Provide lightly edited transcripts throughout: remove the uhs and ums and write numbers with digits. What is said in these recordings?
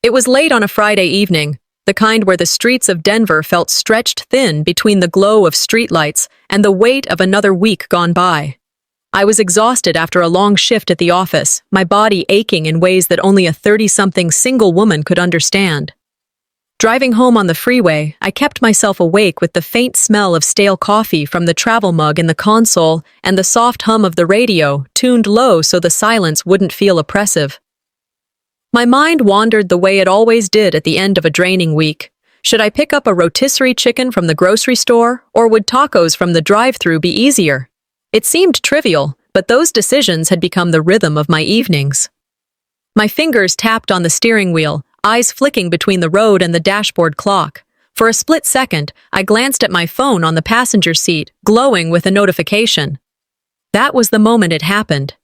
It was late on a Friday evening, the kind where the streets of Denver felt stretched thin between the glow of streetlights and the weight of another week gone by. I was exhausted after a long shift at the office, my body aching in ways that only a 30-something single woman could understand. Driving home on the freeway, I kept myself awake with the faint smell of stale coffee from the travel mug in the console and the soft hum of the radio, tuned low so the silence wouldn't feel oppressive. My mind wandered the way it always did at the end of a draining week. Should I pick up a rotisserie chicken from the grocery store, or would tacos from the drive-thru be easier? It seemed trivial, but those decisions had become the rhythm of my evenings. My fingers tapped on the steering wheel, eyes flicking between the road and the dashboard clock. For a split second, I glanced at my phone on the passenger seat, glowing with a notification. That was the moment it happened.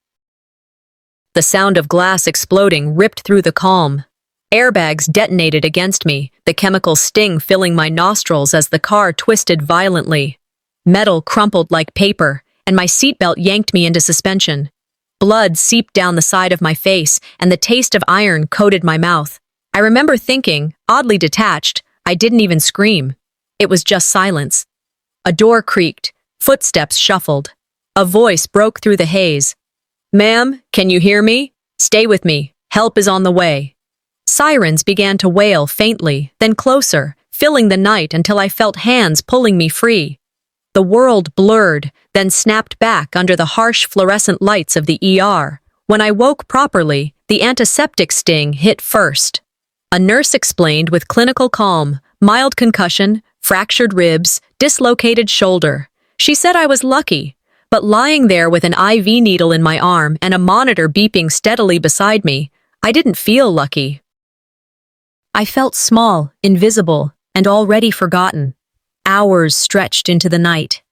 The sound of glass exploding ripped through the calm. Airbags detonated against me, the chemical sting filling my nostrils as the car twisted violently. Metal crumpled like paper, and my seatbelt yanked me into suspension. Blood seeped down the side of my face, and the taste of iron coated my mouth. I remember thinking, oddly detached, I didn't even scream. It was just silence. A door creaked, footsteps shuffled. A voice broke through the haze. "Ma'am, can you hear me? Stay with me. Help is on the way." Sirens began to wail faintly, then closer, filling the night until I felt hands pulling me free. The world blurred, then snapped back under the harsh fluorescent lights of the ER. When I woke properly, the antiseptic sting hit first. A nurse explained with clinical calm, mild concussion, fractured ribs, dislocated shoulder. She said I was lucky. But lying there with an IV needle in my arm and a monitor beeping steadily beside me, I didn't feel lucky. I felt small, invisible, and already forgotten. Hours stretched into the night.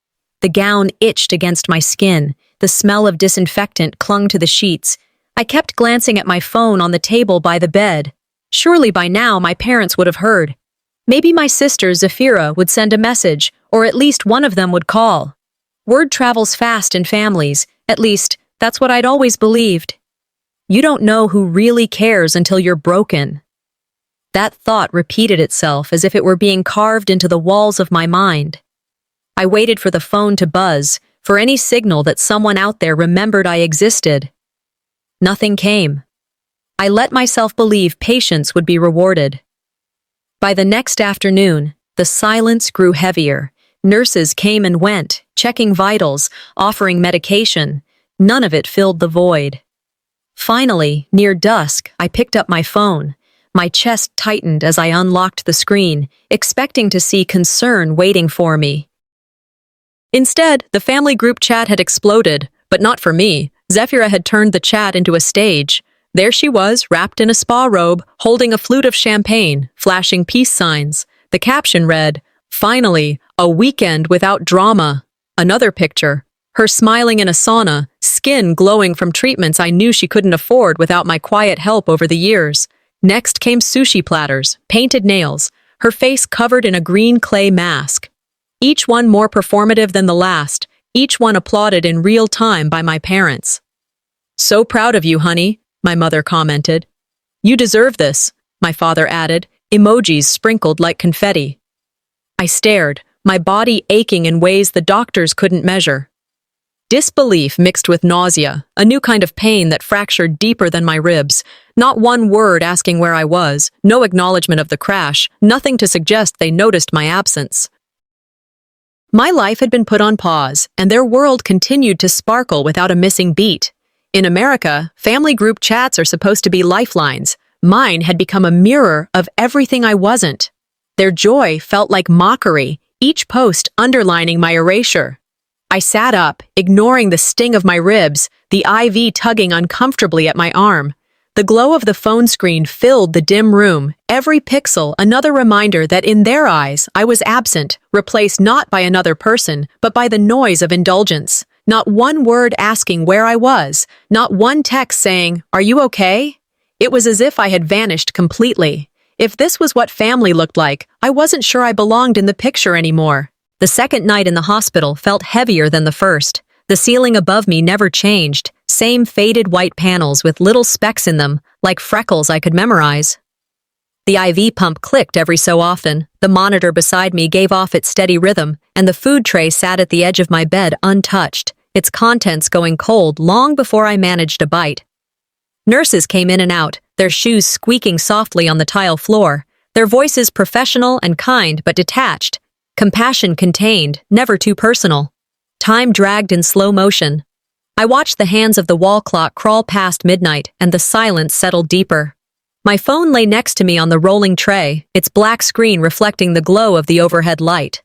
The gown itched against my skin. The smell of disinfectant clung to the sheets. I kept glancing at my phone on the table by the bed. Surely by now my parents would have heard. Maybe my sister Zafira would send a message, or at least one of them would call. Word travels fast in families, at least, that's what I'd always believed. You don't know who really cares until you're broken. That thought repeated itself as if it were being carved into the walls of my mind. I waited for the phone to buzz, for any signal that someone out there remembered I existed. Nothing came. I let myself believe patience would be rewarded. By the next afternoon, the silence grew heavier. Nurses came and went, checking vitals, offering medication. None of it filled the void. Finally, near dusk, I picked up my phone. My chest tightened as I unlocked the screen, expecting to see concern waiting for me. Instead, the family group chat had exploded, but not for me. Zephyra had turned the chat into a stage. There she was, wrapped in a spa robe, holding a flute of champagne, flashing peace signs. The caption read, "Finally, a weekend without drama." Another picture, her smiling in a sauna, skin glowing from treatments I knew she couldn't afford without my quiet help over the years. Next came sushi platters, painted nails, her face covered in a green clay mask. Each one more performative than the last, each one applauded in real time by my parents. "So proud of you, honey," my mother commented. "You deserve this," my father added, emojis sprinkled like confetti. I stared, my body aching in ways the doctors couldn't measure. Disbelief mixed with nausea, a new kind of pain that fractured deeper than my ribs. Not one word asking where I was, no acknowledgement of the crash, nothing to suggest they noticed my absence. My life had been put on pause, and their world continued to sparkle without a missing beat. In America, family group chats are supposed to be lifelines. Mine had become a mirror of everything I wasn't. Their joy felt like mockery, each post underlining my erasure. I sat up, ignoring the sting of my ribs, the IV tugging uncomfortably at my arm. The glow of the phone screen filled the dim room, every pixel another reminder that in their eyes I was absent, replaced not by another person, but by the noise of indulgence. Not one word asking where I was, not one text saying, "Are you okay?" It was as if I had vanished completely. If this was what family looked like, I wasn't sure I belonged in the picture anymore. The second night in the hospital felt heavier than the first. The ceiling above me never changed, same faded white panels with little specks in them, like freckles I could memorize. The IV pump clicked every so often, the monitor beside me gave off its steady rhythm, and the food tray sat at the edge of my bed untouched, its contents going cold long before I managed a bite. Nurses came in and out, their shoes squeaking softly on the tile floor, their voices professional and kind but detached, compassion contained, never too personal. Time dragged in slow motion. I watched the hands of the wall clock crawl past midnight, and the silence settled deeper. My phone lay next to me on the rolling tray, its black screen reflecting the glow of the overhead light.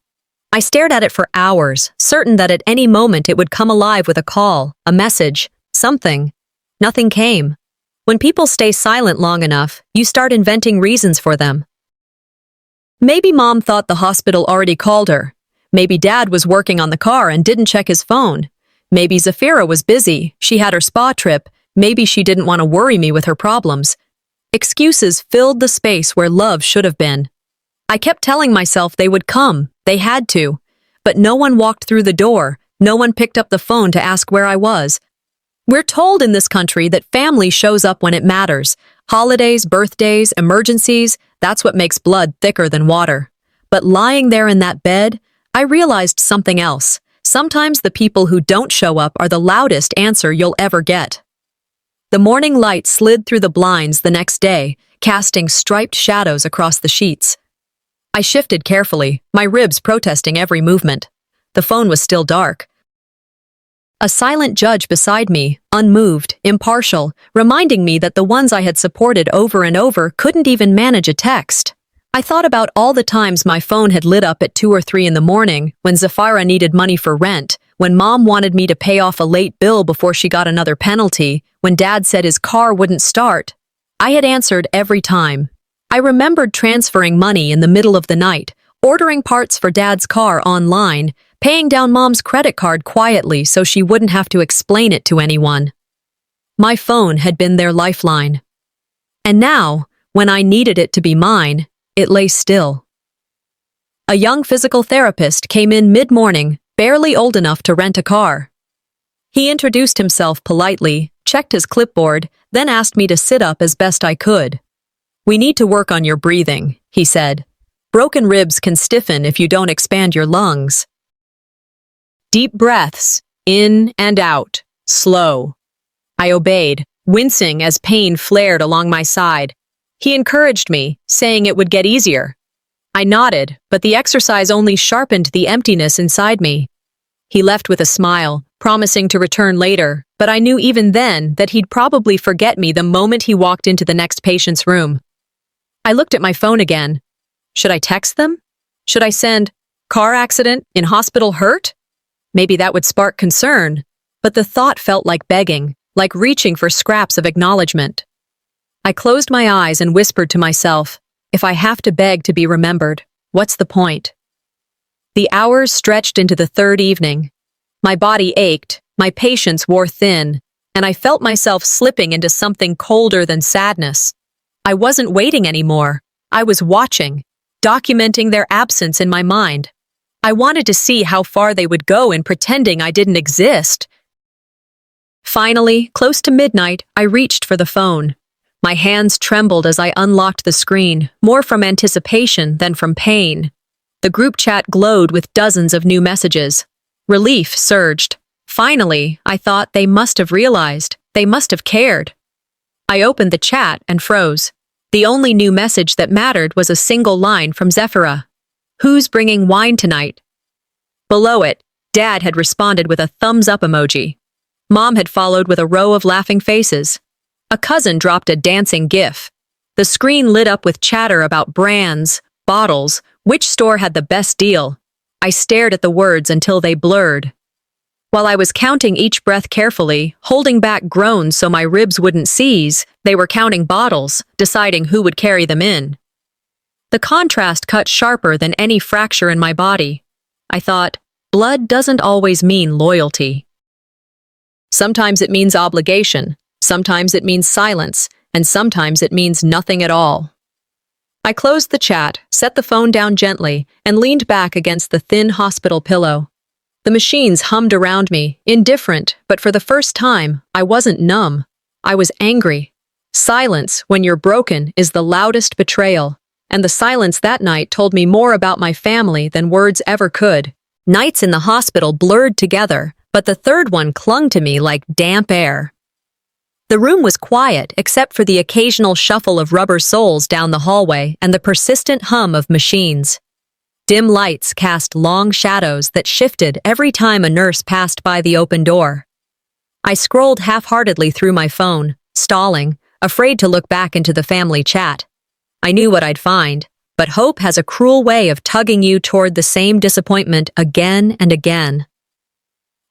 I stared at it for hours, certain that at any moment it would come alive with a call, a message, something. Nothing came. When people stay silent long enough, you start inventing reasons for them. Maybe Mom thought the hospital already called her. Maybe Dad was working on the car and didn't check his phone. Maybe Zafira was busy, she had her spa trip, maybe she didn't want to worry me with her problems. Excuses filled the space where love should have been. I kept telling myself they would come, they had to. But no one walked through the door, no one picked up the phone to ask where I was. We're told in this country that family shows up when it matters. Holidays, birthdays, emergencies, that's what makes blood thicker than water. But lying there in that bed, I realized something else. Sometimes the people who don't show up are the loudest answer you'll ever get. The morning light slid through the blinds the next day, casting striped shadows across the sheets. I shifted carefully, my ribs protesting every movement. The phone was still dark. A silent judge beside me, unmoved, impartial, reminding me that the ones I had supported over and over couldn't even manage a text. I thought about all the times my phone had lit up at 2 or 3 in the morning, when Zafira needed money for rent, when Mom wanted me to pay off a late bill before she got another penalty, when Dad said his car wouldn't start. I had answered every time. I remembered transferring money in the middle of the night, ordering parts for Dad's car online, paying down Mom's credit card quietly so she wouldn't have to explain it to anyone. My phone had been their lifeline. And now, when I needed it to be mine, it lay still. A young physical therapist came in mid-morning, barely old enough to rent a car. He introduced himself politely, checked his clipboard, then asked me to sit up as best I could. "We need to work on your breathing," he said. "Broken ribs can stiffen if you don't expand your lungs." Deep breaths, in and out, slow. I obeyed, wincing as pain flared along my side. He encouraged me, saying it would get easier. I nodded, but the exercise only sharpened the emptiness inside me. He left with a smile, promising to return later, but I knew even then that he'd probably forget me the moment he walked into the next patient's room. I looked at my phone again. Should I text them? Should I send, "Car accident, in hospital hurt"? Maybe that would spark concern, but the thought felt like begging, like reaching for scraps of acknowledgement. I closed my eyes and whispered to myself, if I have to beg to be remembered, what's the point? The hours stretched into the third evening. My body ached, my patience wore thin, and I felt myself slipping into something colder than sadness. I wasn't waiting anymore. I was watching, documenting their absence in my mind. I wanted to see how far they would go in pretending I didn't exist. Finally, close to midnight, I reached for the phone. My hands trembled as I unlocked the screen, more from anticipation than from pain. The group chat glowed with dozens of new messages. Relief surged. Finally, I thought they must have realized, they must have cared. I opened the chat and froze. The only new message that mattered was a single line from Zafira. "Who's bringing wine tonight?" Below it, Dad had responded with a thumbs-up emoji. Mom had followed with a row of laughing faces. A cousin dropped a dancing gif. The screen lit up with chatter about brands, bottles, which store had the best deal. I stared at the words until they blurred. While I was counting each breath carefully, holding back groans so my ribs wouldn't seize, they were counting bottles, deciding who would carry them in. The contrast cut sharper than any fracture in my body. I thought, blood doesn't always mean loyalty. Sometimes it means obligation, sometimes it means silence, and sometimes it means nothing at all. I closed the chat, set the phone down gently, and leaned back against the thin hospital pillow. The machines hummed around me, indifferent, but for the first time, I wasn't numb. I was angry. Silence, when you're broken, is the loudest betrayal, and the silence that night told me more about my family than words ever could. Nights in the hospital blurred together, but the third one clung to me like damp air. The room was quiet except for the occasional shuffle of rubber soles down the hallway and the persistent hum of machines. Dim lights cast long shadows that shifted every time a nurse passed by the open door. I scrolled half-heartedly through my phone, stalling, afraid to look back into the family chat. I knew what I'd find, but hope has a cruel way of tugging you toward the same disappointment again and again.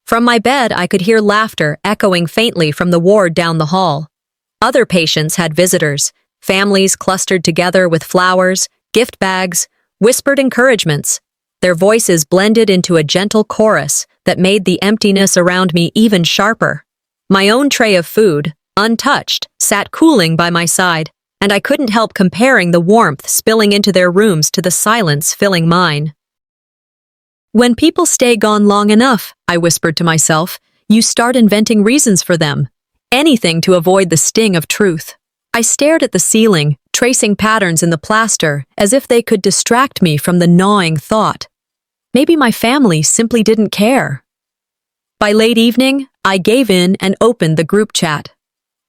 From my bed, I could hear laughter echoing faintly from the ward down the hall. Other patients had visitors, families clustered together with flowers, gift bags, whispered encouragements. Their voices blended into a gentle chorus that made the emptiness around me even sharper. My own tray of food, untouched, sat cooling by my side, and I couldn't help comparing the warmth spilling into their rooms to the silence filling mine. When people stay gone long enough, I whispered to myself, you start inventing reasons for them. Anything to avoid the sting of truth. I stared at the ceiling, tracing patterns in the plaster as if they could distract me from the gnawing thought. Maybe my family simply didn't care. By late evening, I gave in and opened the group chat.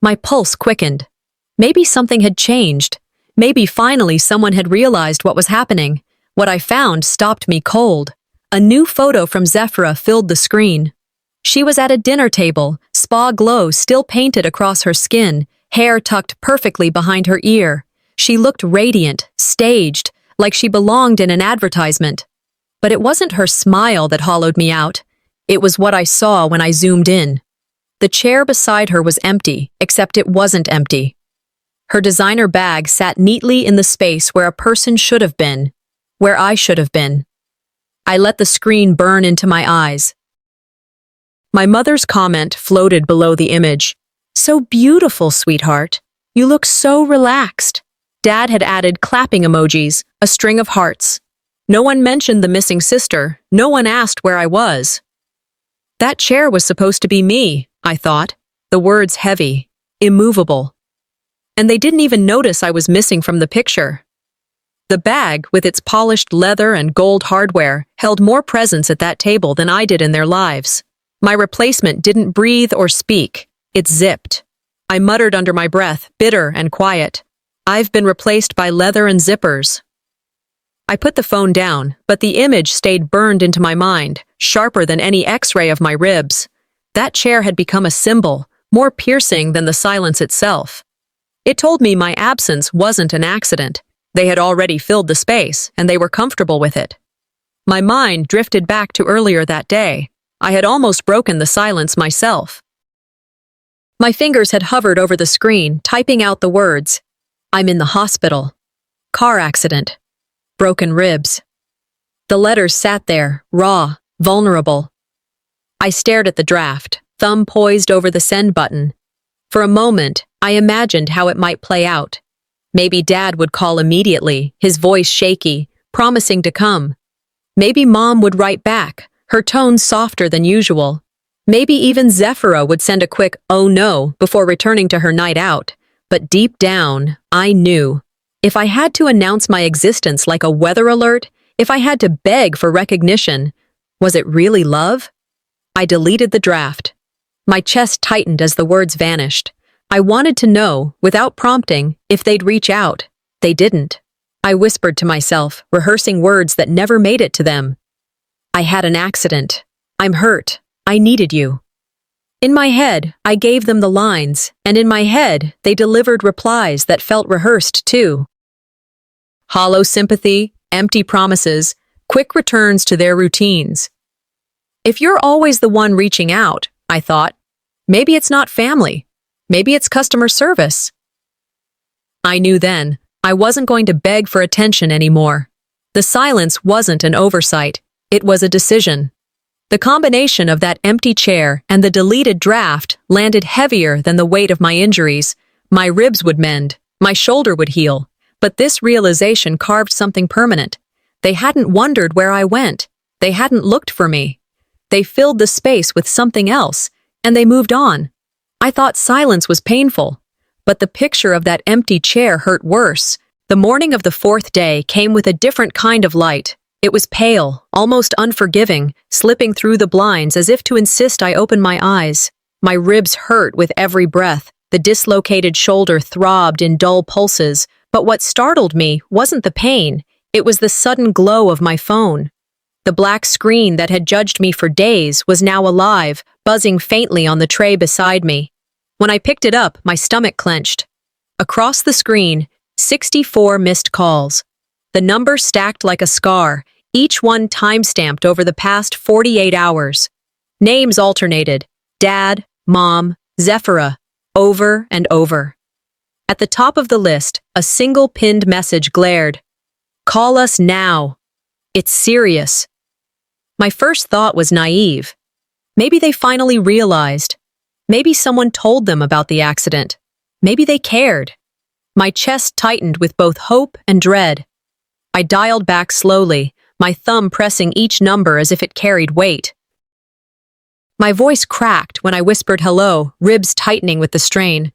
My pulse quickened. Maybe something had changed. Maybe finally someone had realized what was happening. What I found stopped me cold. A new photo from Zephyra filled the screen. She was at a dinner table, spa glow still painted across her skin, hair tucked perfectly behind her ear. She looked radiant, staged, like she belonged in an advertisement. But it wasn't her smile that hollowed me out. It was what I saw when I zoomed in. The chair beside her was empty, except it wasn't empty. Her designer bag sat neatly in the space where a person should have been, where I should have been. I let the screen burn into my eyes. My mother's comment floated below the image. So beautiful, sweetheart. You look so relaxed. Dad had added clapping emojis, a string of hearts. No one mentioned the missing sister. No one asked where I was. That chair was supposed to be me, I thought, the words heavy, immovable. And they didn't even notice I was missing from the picture. The bag, with its polished leather and gold hardware, held more presence at that table than I did in their lives. My replacement didn't breathe or speak. It zipped. I muttered under my breath, bitter and quiet. I've been replaced by leather and zippers. I put the phone down, but the image stayed burned into my mind, sharper than any X-ray of my ribs. That chair had become a symbol, more piercing than the silence itself. It told me my absence wasn't an accident. They had already filled the space, and they were comfortable with it. My mind drifted back to earlier that day. I had almost broken the silence myself. My fingers had hovered over the screen, typing out the words. I'm in the hospital. Car accident. Broken ribs. The letters sat there, raw, vulnerable. I stared at the draft, thumb poised over the send button. For a moment, I imagined how it might play out. Maybe Dad would call immediately, his voice shaky, promising to come. Maybe Mom would write back, her tone softer than usual. Maybe even Zephyra would send a quick, oh no, before returning to her night out. But deep down, I knew. If I had to announce my existence like a weather alert, if I had to beg for recognition, was it really love? I deleted the draft. My chest tightened as the words vanished. I wanted to know, without prompting, if they'd reach out. They didn't. I whispered to myself, rehearsing words that never made it to them. I had an accident. I'm hurt. I needed you. In my head, I gave them the lines, and in my head, they delivered replies that felt rehearsed too. Hollow sympathy, empty promises, quick returns to their routines. If you're always the one reaching out, I thought, maybe it's not family. Maybe it's customer service. I knew then, I wasn't going to beg for attention anymore. The silence wasn't an oversight, it was a decision. The combination of that empty chair and the deleted draft landed heavier than the weight of my injuries. My ribs would mend, my shoulder would heal, but this realization carved something permanent. They hadn't wondered where I went. They hadn't looked for me. They filled the space with something else, and they moved on. I thought silence was painful, But the picture of that empty chair hurt worse. The morning of the fourth day came with a different kind of light. It was pale, almost unforgiving, slipping through the blinds as if to insist I open my eyes. My ribs hurt with every breath. The dislocated shoulder throbbed in dull pulses, but what startled me wasn't the pain. It was the sudden glow of my phone. The black screen that had judged me for days was now alive, buzzing faintly on the tray beside me. When I picked it up, my stomach clenched. Across the screen, 64 missed calls. The number stacked like a scar, each one time-stamped over the past 48 hours. Names alternated: Dad, Mom, Zephyrah, over and over. At the top of the list, a single pinned message glared. "Call us now. It's serious." My first thought was naive. Maybe they finally realized. Maybe someone told them about the accident. Maybe they cared. My chest tightened with both hope and dread. I dialed back slowly, my thumb pressing each number as if it carried weight. My voice cracked when I whispered hello, ribs tightening with the strain.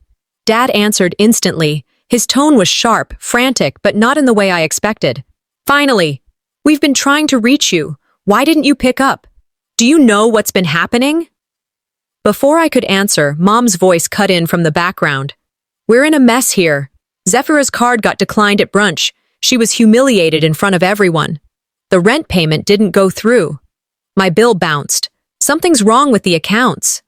Dad answered instantly. His tone was sharp, frantic, but not in the way I expected. "Finally! We've been trying to reach you. Why didn't you pick up? Do you know what's been happening?" Before I could answer, Mom's voice cut in from the background. "We're in a mess here. Zephyrah's card got declined at brunch. She was humiliated in front of everyone. The rent payment didn't go through. My bill bounced. Something's wrong with the accounts."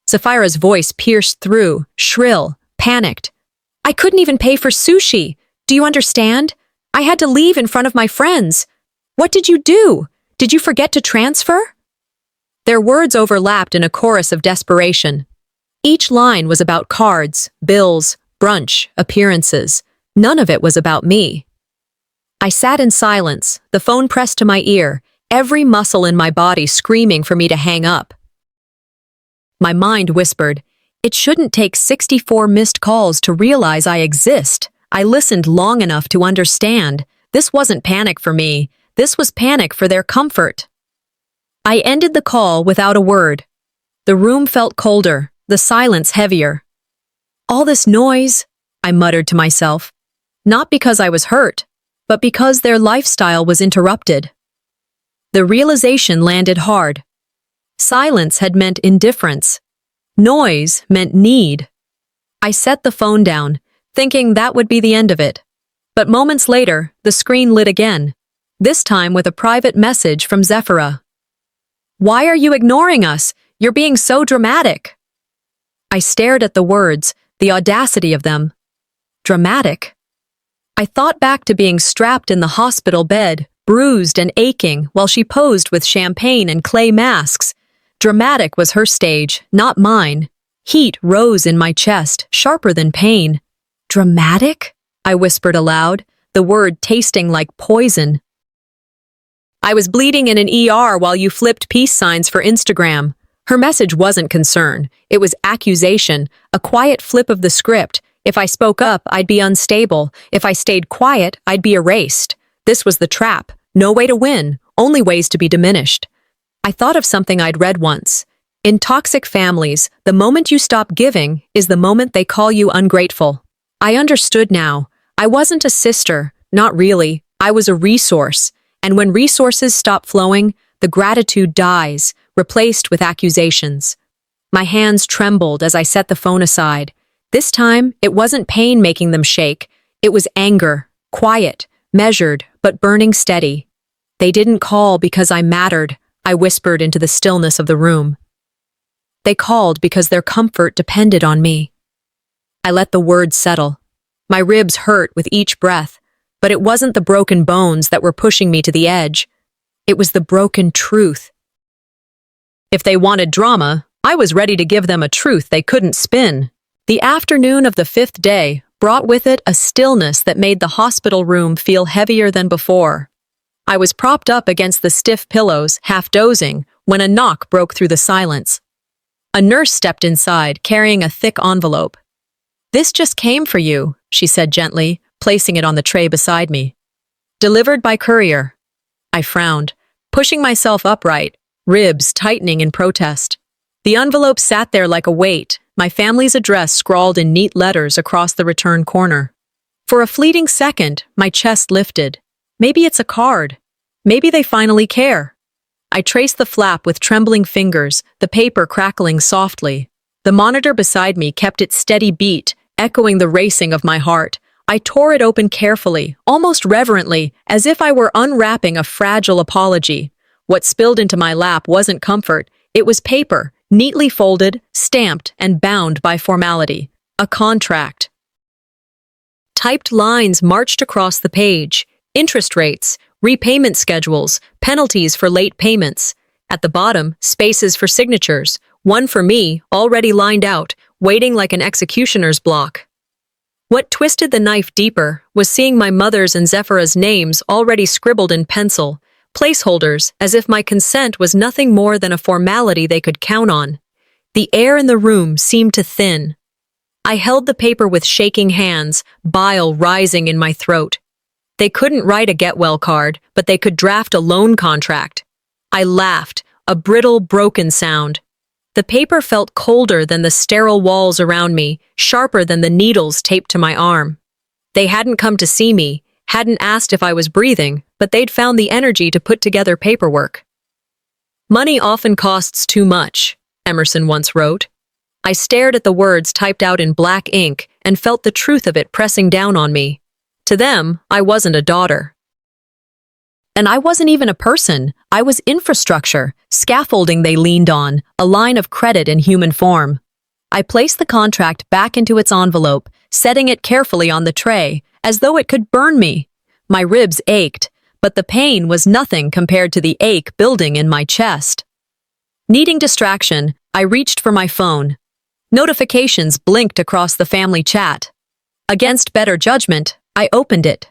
Zephyrah's voice pierced through, shrill, panicked. "I couldn't even pay for sushi. Do you understand? I had to leave in front of my friends. What did you do? Did you forget to transfer?" Their words overlapped in a chorus of desperation. Each line was about cards, bills, brunch, appearances. None of it was about me. I sat in silence, the phone pressed to my ear, every muscle in my body screaming for me to hang up. My mind whispered, "It shouldn't take 64 missed calls to realize I exist." I listened long enough to understand. This wasn't panic for me. This was panic for their comfort. I ended the call without a word. The room felt colder, the silence heavier. "All this noise," I muttered to myself, not because I was hurt, but because their lifestyle was interrupted. The realization landed hard. Silence had meant indifference. Noise meant need. I set the phone down, thinking that would be the end of it. But moments later, the screen lit again, this time with a private message from Zephyrah. "Why are you ignoring us? You're being so dramatic." I stared at the words, the audacity of them. Dramatic? I thought back to being strapped in the hospital bed, bruised and aching, while she posed with champagne and clay masks. Dramatic was her stage, not mine. Heat rose in my chest, sharper than pain. "Dramatic?" I whispered aloud, the word tasting like poison. "I was bleeding in an ER while you flipped peace signs for Instagram." Her message wasn't concern. It was accusation, a quiet flip of the script. If I spoke up, I'd be unstable. If I stayed quiet, I'd be erased. This was the trap. No way to win, only ways to be diminished. I thought of something I'd read once. In toxic families, the moment you stop giving is the moment they call you ungrateful. I understood now. I wasn't a sister, not really. I was a resource. And when resources stop flowing, the gratitude dies, replaced with accusations. My hands trembled as I set the phone aside. This time, it wasn't pain making them shake. It was anger, quiet, measured, but burning steady. "They didn't call because I mattered," I whispered into the stillness of the room. "They called because their comfort depended on me." I let the words settle. My ribs hurt with each breath, but it wasn't the broken bones that were pushing me to the edge. It was the broken truth. If they wanted drama, I was ready to give them a truth they couldn't spin. The afternoon of the fifth day brought with it a stillness that made the hospital room feel heavier than before. I was propped up against the stiff pillows, half dozing, when a knock broke through the silence. A nurse stepped inside, carrying a thick envelope. "This just came for you," she said gently, placing it on the tray beside me. "Delivered by courier." I frowned, pushing myself upright, ribs tightening in protest. The envelope sat there like a weight, my family's address scrawled in neat letters across the return corner. For a fleeting second, my chest lifted. Maybe it's a card. Maybe they finally care. I traced the flap with trembling fingers, the paper crackling softly. The monitor beside me kept its steady beat, echoing the racing of my heart. I tore it open carefully, almost reverently, as if I were unwrapping a fragile apology. What spilled into my lap wasn't comfort. It was paper, neatly folded, stamped, and bound by formality. A contract. Typed lines marched across the page. Interest rates, repayment schedules, penalties for late payments. At the bottom, spaces for signatures. One for me, already lined out, waiting like an executioner's block. What twisted the knife deeper was seeing my mother's and Zephyrah's names already scribbled in pencil, placeholders as if my consent was nothing more than a formality they could count on. The air in the room seemed to thin. I held the paper with shaking hands, bile rising in my throat. They couldn't write a get-well card, but they could draft a loan contract. I laughed, a brittle, broken sound. The paper felt colder than the sterile walls around me, sharper than the needles taped to my arm. They hadn't come to see me, hadn't asked if I was breathing, but they'd found the energy to put together paperwork. Money often costs too much, Emerson once wrote. I stared at the words typed out in black ink and felt the truth of it pressing down on me. To them, I wasn't a daughter. And I wasn't even a person. I was infrastructure, scaffolding they leaned on, a line of credit in human form. I placed the contract back into its envelope, setting it carefully on the tray, as though it could burn me. My ribs ached, but the pain was nothing compared to the ache building in my chest. Needing distraction, I reached for my phone. Notifications blinked across the family chat. Against better judgment, I opened it.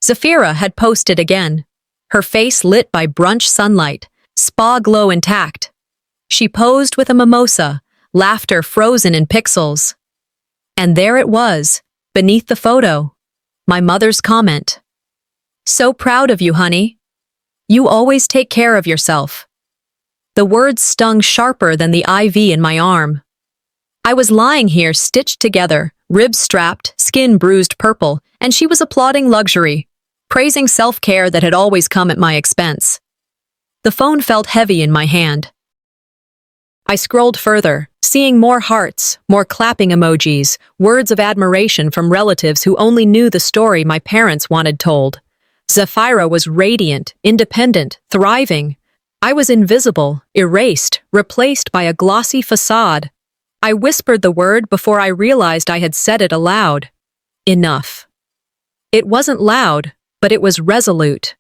Zephyrah had posted again, her face lit by brunch sunlight, spa glow intact. She posed with a mimosa, laughter frozen in pixels. And there it was, beneath the photo, my mother's comment. "So proud of you, honey. You always take care of yourself." The words stung sharper than the IV in my arm. I was lying here stitched together, ribs strapped, skin bruised purple, and she was applauding luxury, praising self-care that had always come at my expense. The phone felt heavy in my hand. I scrolled further, seeing more hearts, more clapping emojis, words of admiration from relatives who only knew the story my parents wanted told. Zephyrah was radiant, independent, thriving. I was invisible, erased, replaced by a glossy facade. I whispered the word before I realized I had said it aloud. Enough. It wasn't loud, but it was resolute.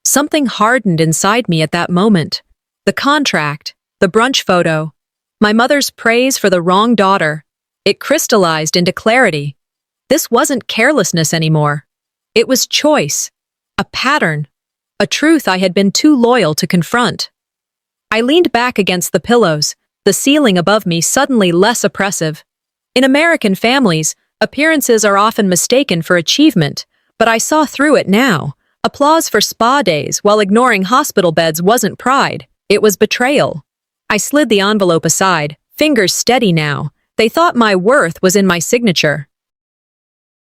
Something hardened inside me at that moment. The contract, the brunch photo, my mother's praise for the wrong daughter. It crystallized into clarity. This wasn't carelessness anymore. It was choice, a pattern, a truth I had been too loyal to confront. I leaned back against the pillows, the ceiling above me suddenly less oppressive. In American families, appearances are often mistaken for achievement, but I saw through it now. Applause for spa days while ignoring hospital beds wasn't pride, it was betrayal. I slid the envelope aside, fingers steady now. They thought my worth was in my signature.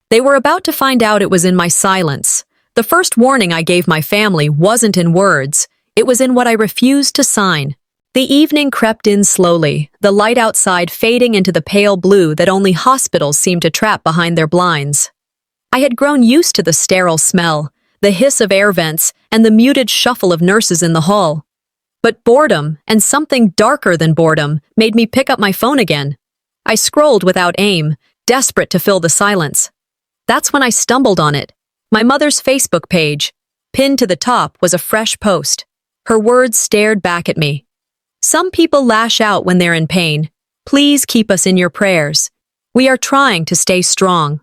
They were about to find out it was in my silence. The first warning I gave my family wasn't in words, it was in what I refused to sign. The evening crept in slowly, the light outside fading into the pale blue that only hospitals seem to trap behind their blinds. I had grown used to the sterile smell, the hiss of air vents, and the muted shuffle of nurses in the hall. But boredom, and something darker than boredom, made me pick up my phone again. I scrolled without aim, desperate to fill the silence. That's when I stumbled on it. My mother's Facebook page. Pinned to the top was a fresh post. Her words stared back at me. "Some people lash out when they're in pain. Please keep us in your prayers. We are trying to stay strong."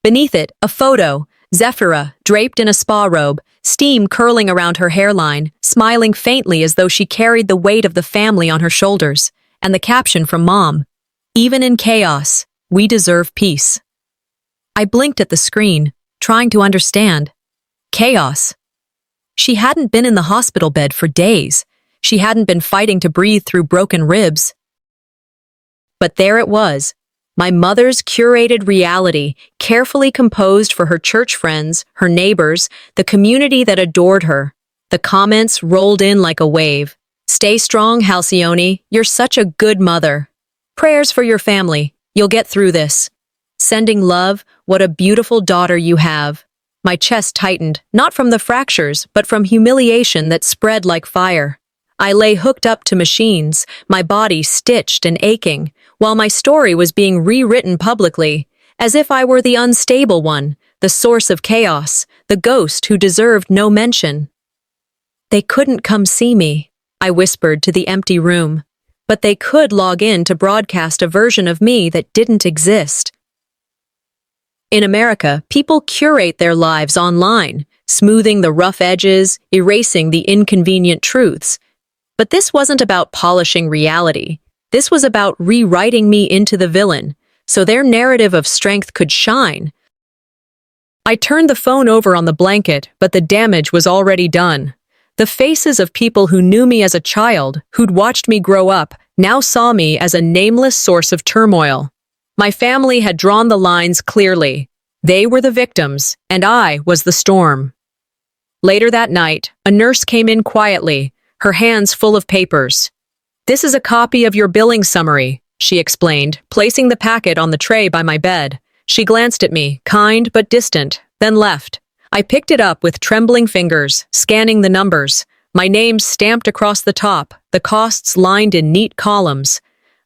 Beneath it, a photo, Zephyrah, draped in a spa robe, steam curling around her hairline, smiling faintly as though she carried the weight of the family on her shoulders, and the caption from Mom, "Even in chaos, we deserve peace." I blinked at the screen, trying to understand. Chaos. She hadn't been in the hospital bed for days. She hadn't been fighting to breathe through broken ribs. But there it was. My mother's curated reality, carefully composed for her church friends, her neighbors, the community that adored her. The comments rolled in like a wave. "Stay strong, Halcyone. You're such a good mother. Prayers for your family. You'll get through this. Sending love. What a beautiful daughter you have." My chest tightened, not from the fractures, but from humiliation that spread like fire. I lay hooked up to machines, my body stitched and aching, while my story was being rewritten publicly, as if I were the unstable one, the source of chaos, the ghost who deserved no mention. "They couldn't come see me," I whispered to the empty room, "but they could log in to broadcast a version of me that didn't exist." In America, people curate their lives online, smoothing the rough edges, erasing the inconvenient truths. But this wasn't about polishing reality. This was about rewriting me into the villain, so their narrative of strength could shine. I turned the phone over on the blanket, but the damage was already done. The faces of people who knew me as a child, who'd watched me grow up, now saw me as a nameless source of turmoil. My family had drawn the lines clearly. They were the victims, and I was the storm. Later that night, a nurse came in quietly, her hands full of papers. "This is a copy of your billing summary," she explained, placing the packet on the tray by my bed. She glanced at me, kind but distant, then left. I picked it up with trembling fingers, scanning the numbers. My name stamped across the top, the costs lined in neat columns.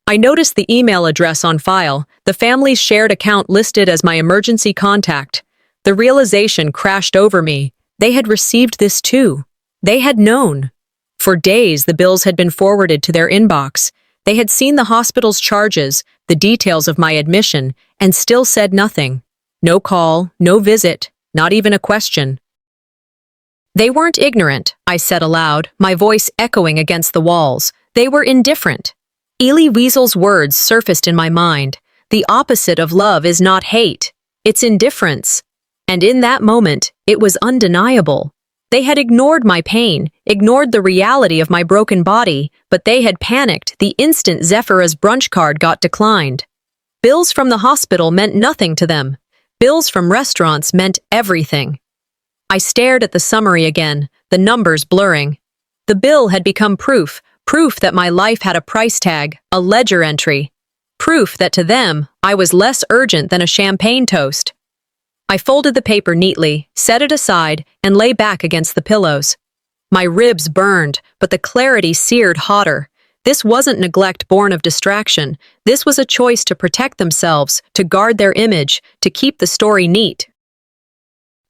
I noticed the email address on file, the family's shared account listed as my emergency contact. The realization crashed over me. They had received this too. They had known. For days, the bills had been forwarded to their inbox. They had seen the hospital's charges, the details of my admission, and still said nothing. No call, no visit, not even a question. They weren't ignorant, I said aloud, my voice echoing against the walls. They were indifferent. Elie Wiesel's words surfaced in my mind. The opposite of love is not hate. It's indifference. And in that moment, it was undeniable. They had ignored my pain, ignored the reality of my broken body, but they had panicked the instant Zephyr's brunch card got declined. Bills from the hospital meant nothing to them. Bills from restaurants meant everything. I stared at the summary again, the numbers blurring. The bill had become proof that my life had a price tag, a ledger entry. Proof that to them, I was less urgent than a champagne toast. I folded the paper neatly, set it aside, and lay back against the pillows. My ribs burned, but the clarity seared hotter. This wasn't neglect born of distraction. This was a choice to protect themselves, to guard their image, to keep the story neat.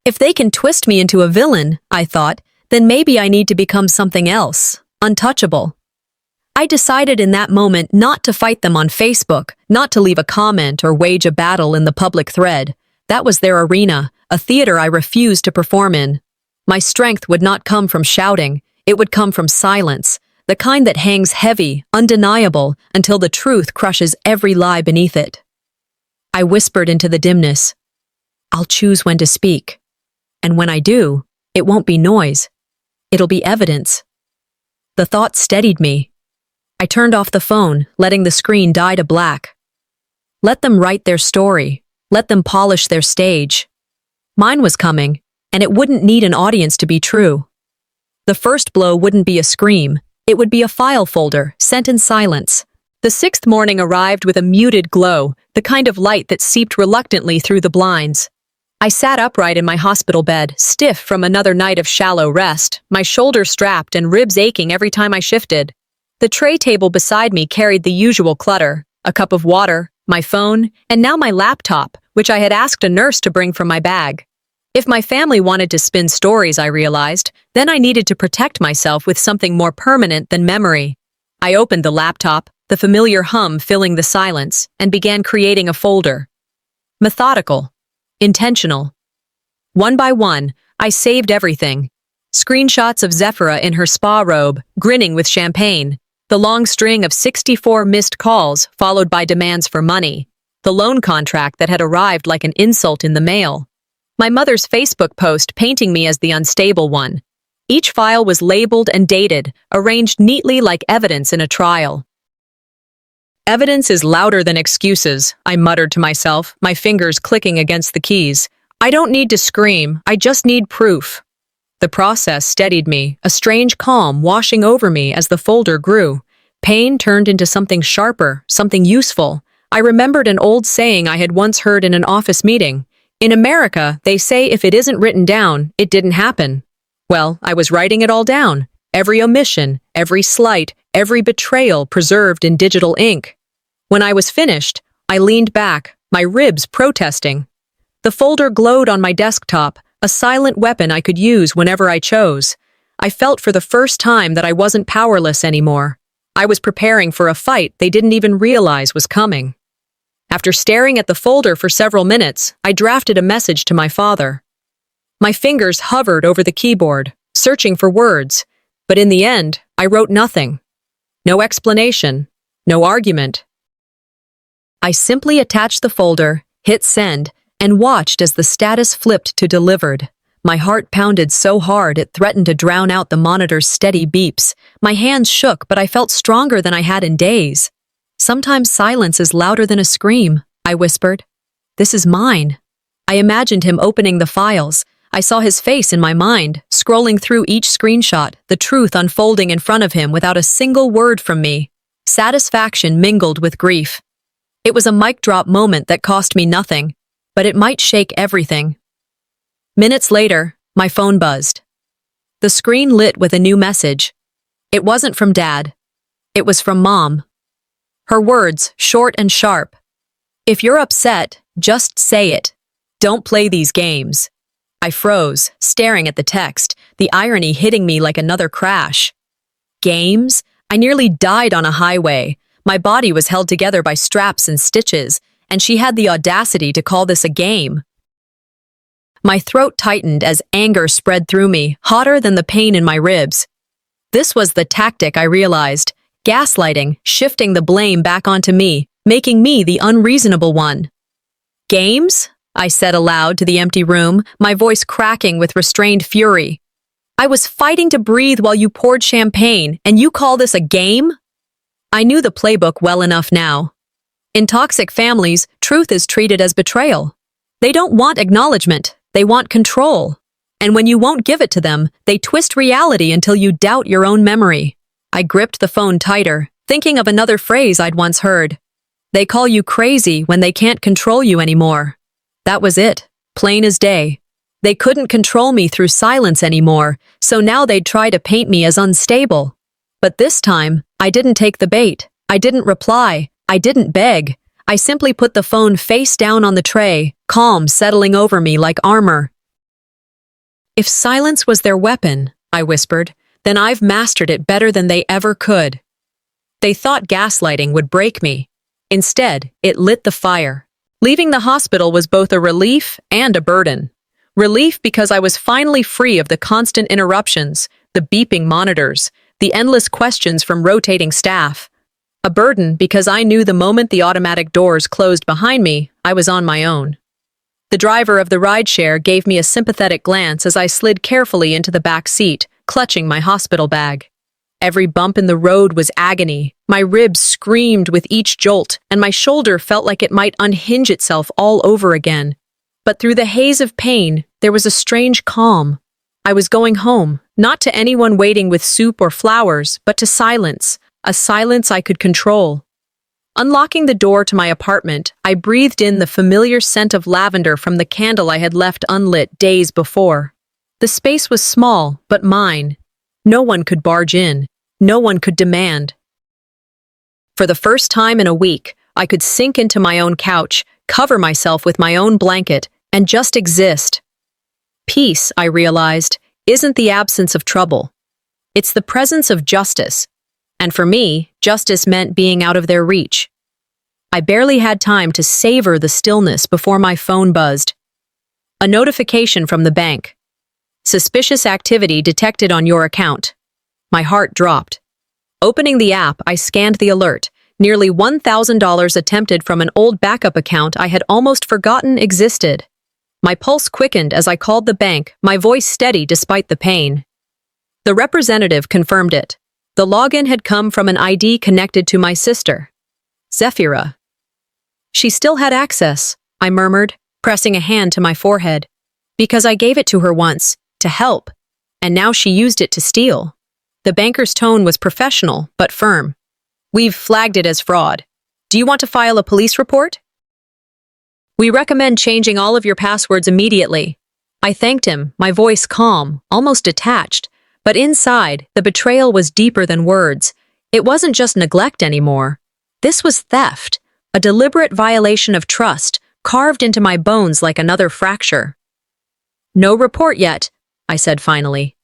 If they can twist me into a villain, I thought, then maybe I need to become something else, untouchable. I decided in that moment not to fight them on Facebook, not to leave a comment or wage a battle in the public thread. That was their arena, a theater I refused to perform in. My strength would not come from shouting, it would come from silence, the kind that hangs heavy, undeniable, until the truth crushes every lie beneath it. I whispered into the dimness, "I'll choose when to speak. And when I do, it won't be noise. It'll be evidence." The thought steadied me. I turned off the phone, letting the screen die to black. Let them write their story. Let them polish their stage. Mine was coming, and it wouldn't need an audience to be true. The first blow wouldn't be a scream. It would be a file folder, sent in silence. The sixth morning arrived with a muted glow, the kind of light that seeped reluctantly through the blinds. I sat upright in my hospital bed, stiff from another night of shallow rest, my shoulders strapped and ribs aching every time I shifted. The tray table beside me carried the usual clutter, a cup of water, my phone, and now my laptop, which I had asked a nurse to bring from my bag. If my family wanted to spin stories, I realized, then I needed to protect myself with something more permanent than memory. I opened the laptop, the familiar hum filling the silence, and began creating a folder. Methodical. Intentional. One by one, I saved everything. Screenshots of Zephyrah in her spa robe, grinning with champagne. The long string of 64 missed calls, followed by demands for money. The loan contract that had arrived like an insult in the mail. My mother's Facebook post painting me as the unstable one. Each file was labeled and dated, arranged neatly like evidence in a trial. Evidence is louder than excuses, I muttered to myself, my fingers clicking against the keys. I don't need to scream, I just need proof. The process steadied me, a strange calm washing over me as the folder grew. Pain turned into something sharper, something useful. I remembered an old saying I had once heard in an office meeting. In America, they say if it isn't written down, it didn't happen. Well, I was writing it all down. Every omission, every slight, every betrayal preserved in digital ink. When I was finished, I leaned back, my ribs protesting. The folder glowed on my desktop, a silent weapon I could use whenever I chose. I felt for the first time that I wasn't powerless anymore. I was preparing for a fight they didn't even realize was coming. After staring at the folder for several minutes, I drafted a message to my father. My fingers hovered over the keyboard, searching for words, but in the end, I wrote nothing. No explanation, no argument. I simply attached the folder, hit send, and watched as the status flipped to delivered. My heart pounded so hard it threatened to drown out the monitor's steady beeps. My hands shook, but I felt stronger than I had in days. Sometimes silence is louder than a scream, I whispered. This is mine. I imagined him opening the files. I saw his face in my mind, scrolling through each screenshot, the truth unfolding in front of him without a single word from me. Satisfaction mingled with grief. It was a mic drop moment that cost me nothing, but it might shake everything. Minutes later, my phone buzzed. The screen lit with a new message. It wasn't from Dad. It was from Mom. Her words, short and sharp. If you're upset, just say it. Don't play these games. I froze, staring at the text, the irony hitting me like another crash. Games? I nearly died on a highway. My body was held together by straps and stitches, and she had the audacity to call this a game. My throat tightened as anger spread through me, hotter than the pain in my ribs. This was the tactic, I realized. Gaslighting, shifting the blame back onto me, making me the unreasonable one. Games? I said aloud to the empty room, my voice cracking with restrained fury. I was fighting to breathe while you poured champagne, and you call this a game? I knew the playbook well enough now. In toxic families, truth is treated as betrayal. They don't want acknowledgement, they want control. And when you won't give it to them, they twist reality until you doubt your own memory. I gripped the phone tighter, thinking of another phrase I'd once heard. They call you crazy when they can't control you anymore. That was it, plain as day. They couldn't control me through silence anymore, so now they'd try to paint me as unstable. But this time, I didn't take the bait. I didn't reply. I didn't beg. I simply put the phone face down on the tray, calm settling over me like armor. If silence was their weapon, I whispered, then I've mastered it better than they ever could. They thought gaslighting would break me. Instead, it lit the fire. Leaving the hospital was both a relief and a burden. Relief because I was finally free of the constant interruptions, the beeping monitors, the endless questions from rotating staff. A burden because I knew the moment the automatic doors closed behind me, I was on my own. The driver of the rideshare gave me a sympathetic glance as I slid carefully into the back seat, clutching my hospital bag. Every bump in the road was agony. My ribs screamed with each jolt, and my shoulder felt like it might unhinge itself all over again. But through the haze of pain, there was a strange calm. I was going home, not to anyone waiting with soup or flowers, but to silence, a silence I could control. Unlocking the door to my apartment, I breathed in the familiar scent of lavender from the candle I had left unlit days before. The space was small, but mine. No one could barge in. No one could demand. For the first time in a week, I could sink into my own couch, cover myself with my own blanket, and just exist. Peace, I realized, isn't the absence of trouble. It's the presence of justice. And for me, justice meant being out of their reach. I barely had time to savor the stillness before my phone buzzed. A notification from the bank. Suspicious activity detected on your account. My heart dropped. Opening the app, I scanned the alert. Nearly $1,000 attempted from an old backup account I had almost forgotten existed. My pulse quickened as I called the bank, my voice steady despite the pain. The representative confirmed it. The login had come from an ID connected to my sister. Zephyra. She still had access, I murmured, pressing a hand to my forehead. Because I gave it to her once, to help, and now she used it to steal. The banker's tone was professional, but firm. We've flagged it as fraud. Do you want to file a police report? We recommend changing all of your passwords immediately. I thanked him, my voice calm, almost detached, but inside, the betrayal was deeper than words. It wasn't just neglect anymore. This was theft, a deliberate violation of trust, carved into my bones like another fracture. No report yet, I said finally.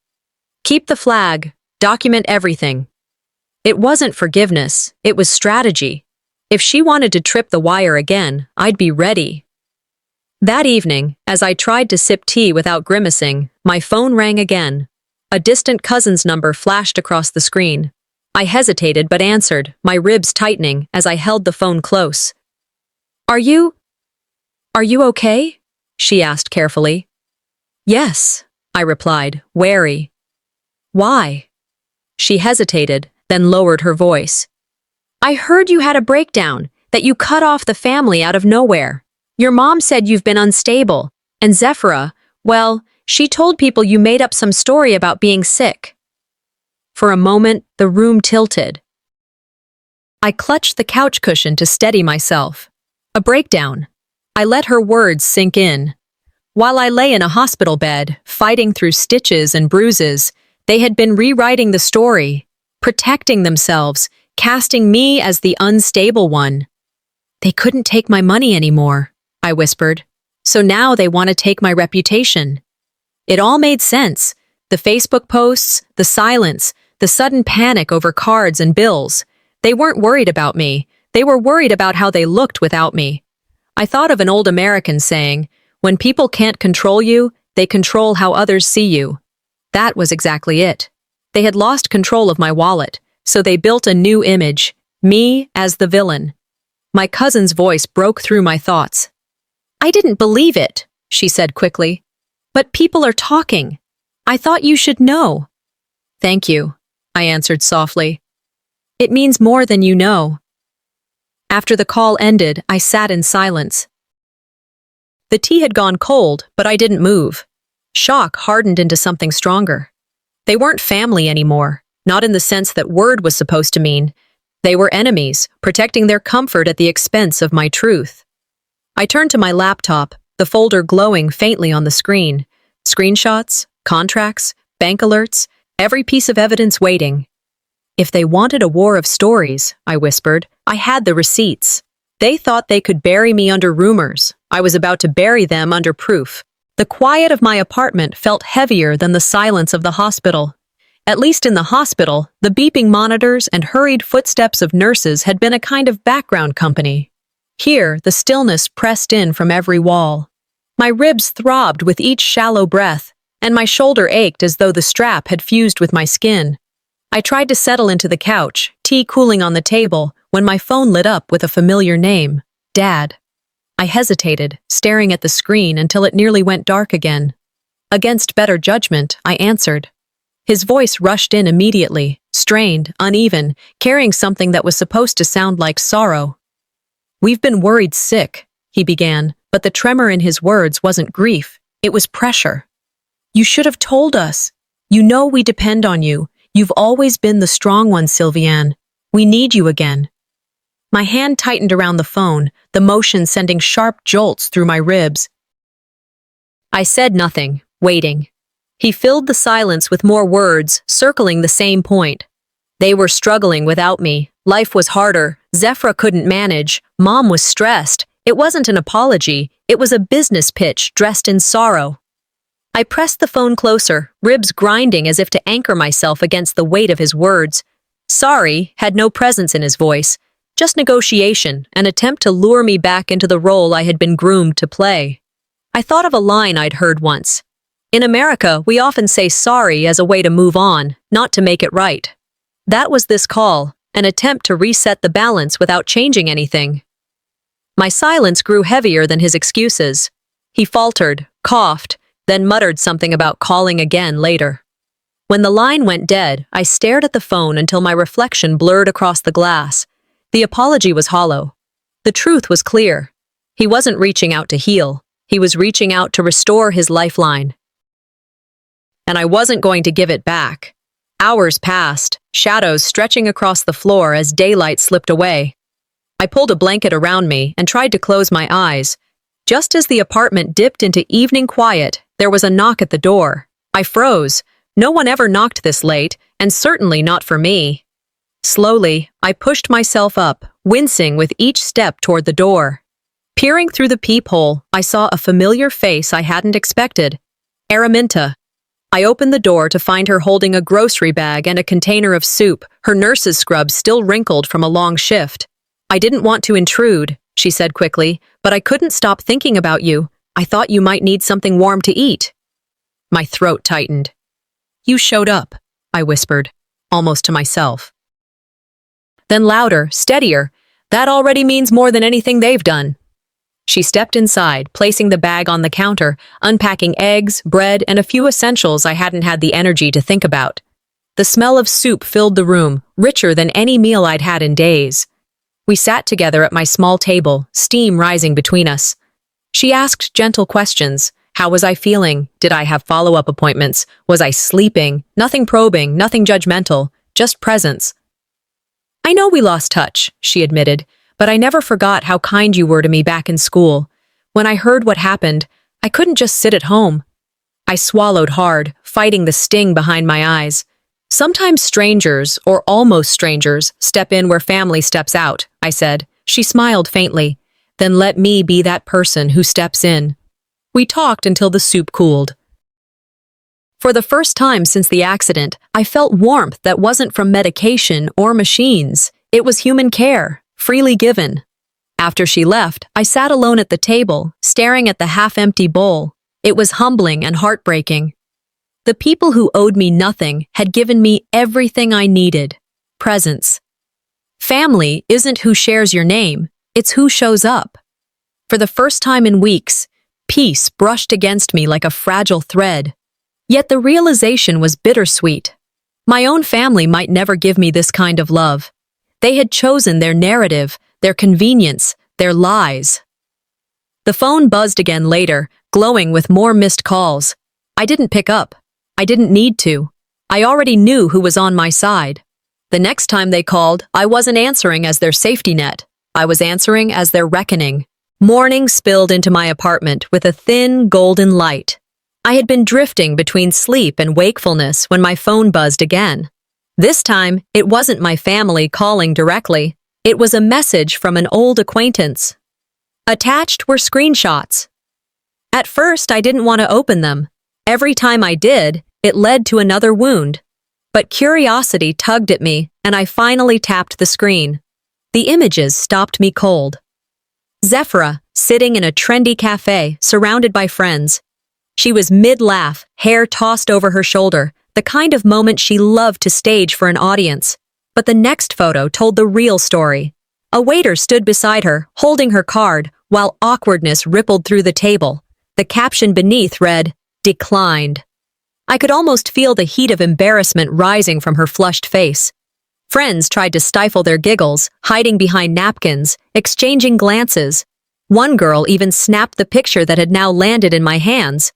Keep the flag, document everything. It wasn't forgiveness, it was strategy. If she wanted to trip the wire again, I'd be ready. That evening, as I tried to sip tea without grimacing, my phone rang again. A distant cousin's number flashed across the screen. I hesitated but answered, my ribs tightening as I held the phone close. Are you okay? She asked carefully. Yes, I replied, wary. Why? She hesitated, then lowered her voice. I heard you had a breakdown, that you cut off the family out of nowhere. Your mom said you've been unstable, and Zephyra, well, she told people you made up some story about being sick. For a moment, the room tilted. I clutched the couch cushion to steady myself. A breakdown. I let her words sink in. While I lay in a hospital bed, fighting through stitches and bruises, they had been rewriting the story, protecting themselves, casting me as the unstable one. They couldn't take my money anymore, I whispered. So now they want to take my reputation. It all made sense. The Facebook posts, the silence, the sudden panic over cards and bills. They weren't worried about me. They were worried about how they looked without me. I thought of an old American saying, when people can't control you, they control how others see you. That was exactly it. They had lost control of my wallet, so they built a new image, me as the villain. My cousin's voice broke through my thoughts. I didn't believe it, she said quickly. But people are talking. I thought you should know. Thank you, I answered softly. It means more than you know. After the call ended, I sat in silence. The tea had gone cold, but I didn't move. Shock hardened into something stronger. They weren't family anymore, not in the sense that word was supposed to mean. They were enemies, protecting their comfort at the expense of my truth. I turned to my laptop, the folder glowing faintly on the screen. Screenshots, contracts, bank alerts, every piece of evidence waiting. If they wanted a war of stories, I whispered, I had the receipts. They thought they could bury me under rumors. I was about to bury them under proof. The quiet of my apartment felt heavier than the silence of the hospital. At least in the hospital, the beeping monitors and hurried footsteps of nurses had been a kind of background company. Here, the stillness pressed in from every wall. My ribs throbbed with each shallow breath, and my shoulder ached as though the strap had fused with my skin. I tried to settle into the couch, tea cooling on the table, when my phone lit up with a familiar name, Dad. I hesitated, staring at the screen until it nearly went dark again. Against better judgment, I answered. His voice rushed in immediately, strained, uneven, carrying something that was supposed to sound like sorrow. We've been worried sick, he began, but the tremor in his words wasn't grief, it was pressure. You should have told us. You know we depend on you. You've always been the strong one, Sylviane. We need you again. My hand tightened around the phone, the motion sending sharp jolts through my ribs. I said nothing, waiting. He filled the silence with more words, circling the same point. They were struggling without me. Life was harder. Zephyra couldn't manage. Mom was stressed. It wasn't an apology. It was a business pitch dressed in sorrow. I pressed the phone closer, ribs grinding as if to anchor myself against the weight of his words. Sorry had no presence in his voice. Just negotiation, an attempt to lure me back into the role I had been groomed to play. I thought of a line I'd heard once. In America, we often say sorry as a way to move on, not to make it right. That was this call, an attempt to reset the balance without changing anything. My silence grew heavier than his excuses. He faltered, coughed, then muttered something about calling again later. When the line went dead, I stared at the phone until my reflection blurred across the glass. The apology was hollow. The truth was clear. He wasn't reaching out to heal. He was reaching out to restore his lifeline. And I wasn't going to give it back. Hours passed, shadows stretching across the floor as daylight slipped away. I pulled a blanket around me and tried to close my eyes. Just as the apartment dipped into evening quiet, there was a knock at the door. I froze. No one ever knocked this late, and certainly not for me. Slowly, I pushed myself up, wincing with each step toward the door. Peering through the peephole, I saw a familiar face I hadn't expected. Araminta. I opened the door to find her holding a grocery bag and a container of soup, her nurse's scrub still wrinkled from a long shift. "I didn't want to intrude," she said quickly, "but I couldn't stop thinking about you. I thought you might need something warm to eat." My throat tightened. "You showed up," I whispered, almost to myself. Then louder, steadier, "That already means more than anything they've done." She stepped inside, placing the bag on the counter, unpacking eggs, bread, and a few essentials I hadn't had the energy to think about. The smell of soup filled the room, richer than any meal I'd had in days. We sat together at my small table, steam rising between us. She asked gentle questions. How was I feeling? Did I have follow-up appointments? Was I sleeping? Nothing probing, nothing judgmental, just presence. "I know we lost touch," she admitted, "but I never forgot how kind you were to me back in school. When I heard what happened, I couldn't just sit at home." I swallowed hard, fighting the sting behind my eyes. "Sometimes strangers, or almost strangers, step in where family steps out," I said. She smiled faintly. "Then let me be that person who steps in." We talked until the soup cooled. For the first time since the accident, I felt warmth that wasn't from medication or machines. It was human care, freely given. After she left, I sat alone at the table, staring at the half-empty bowl. It was humbling and heartbreaking. The people who owed me nothing had given me everything I needed. Presence. Family isn't who shares your name, it's who shows up. For the first time in weeks, peace brushed against me like a fragile thread. Yet the realization was bittersweet. My own family might never give me this kind of love. They had chosen their narrative, their convenience, their lies. The phone buzzed again later, glowing with more missed calls. I didn't pick up. I didn't need to. I already knew who was on my side. The next time they called, I wasn't answering as their safety net. I was answering as their reckoning. Morning spilled into my apartment with a thin, golden light. I had been drifting between sleep and wakefulness when my phone buzzed again. This time, it wasn't my family calling directly. It was a message from an old acquaintance. Attached were screenshots. At first, I didn't want to open them. Every time I did, it led to another wound. But curiosity tugged at me, and I finally tapped the screen. The images stopped me cold. Zephra, sitting in a trendy cafe, surrounded by friends. She was mid-laugh, hair tossed over her shoulder, the kind of moment she loved to stage for an audience. But the next photo told the real story. A waiter stood beside her, holding her card, while awkwardness rippled through the table. The caption beneath read, "Declined." I could almost feel the heat of embarrassment rising from her flushed face. Friends tried to stifle their giggles, hiding behind napkins, exchanging glances. One girl even snapped the picture that had now landed in my hands.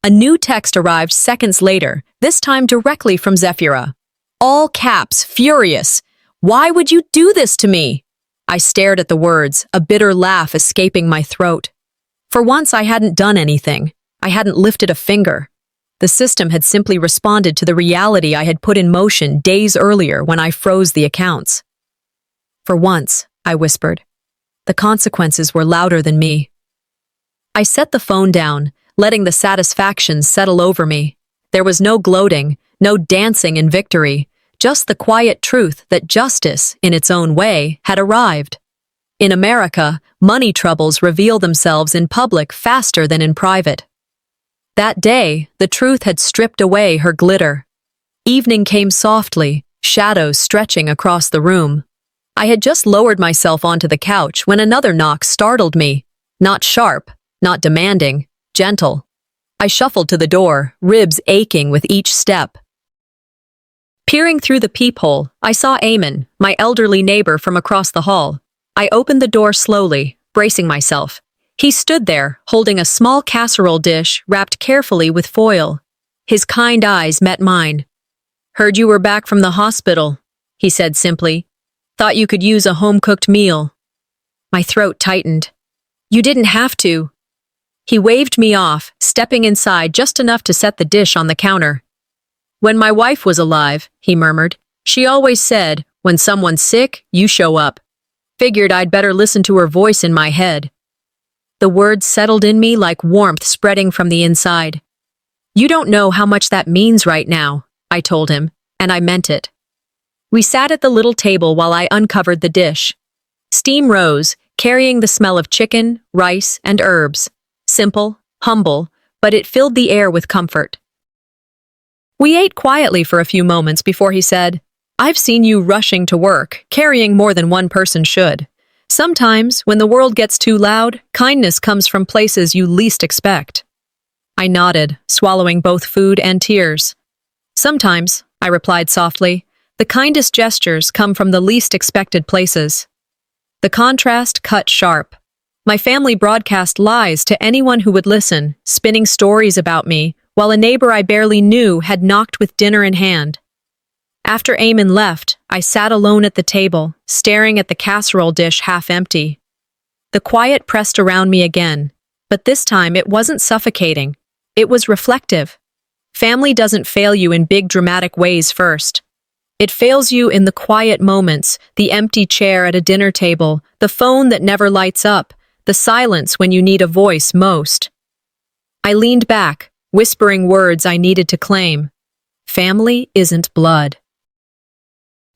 A new text arrived seconds later, this time directly from Zephira. All caps, furious. "Why would you do this to me?" I stared at the words, a bitter laugh escaping my throat. For once, I hadn't done anything. I hadn't lifted a finger. The system had simply responded to the reality I had put in motion days earlier when I froze the accounts. "For once," I whispered. The consequences were louder than me. I set the phone down, letting the satisfaction settle over me. There was no gloating, no dancing in victory, just the quiet truth that justice, in its own way, had arrived. In America, money troubles reveal themselves in public faster than in private. That day, the truth had stripped away her glitter. Evening came softly, shadows stretching across the room. I had just lowered myself onto the couch when another knock startled me. Not sharp, not demanding, gentle. I shuffled to the door, ribs aching with each step. Peering through the peephole, I saw Eamon, my elderly neighbor from across the hall. I opened the door slowly, bracing myself. He stood there, holding a small casserole dish wrapped carefully with foil. His kind eyes met mine. "Heard you were back from the hospital," he said simply. "Thought you could use a home-cooked meal." My throat tightened. "You didn't have to." He waved me off, stepping inside just enough to set the dish on the counter. "When my wife was alive," he murmured, "she always said, when someone's sick, you show up. Figured I'd better listen to her voice in my head." The words settled in me like warmth spreading from the inside. "You don't know how much that means right now," I told him, and I meant it. We sat at the little table while I uncovered the dish. Steam rose, carrying the smell of chicken, rice, and herbs. Simple, humble, but it filled the air with comfort. We ate quietly for a few moments before he said, "I've seen you rushing to work, carrying more than one person should. Sometimes, when the world gets too loud, kindness comes from places you least expect." I nodded, swallowing both food and tears. "Sometimes," I replied softly, "the kindest gestures come from the least expected places." The contrast cut sharp. My family broadcast lies to anyone who would listen, spinning stories about me, while a neighbor I barely knew had knocked with dinner in hand. After Eamon left, I sat alone at the table, staring at the casserole dish half empty. The quiet pressed around me again, but this time it wasn't suffocating. It was reflective. Family doesn't fail you in big dramatic ways first. It fails you in the quiet moments, the empty chair at a dinner table, the phone that never lights up, the silence when you need a voice most. I leaned back, whispering words I needed to claim. Family isn't blood.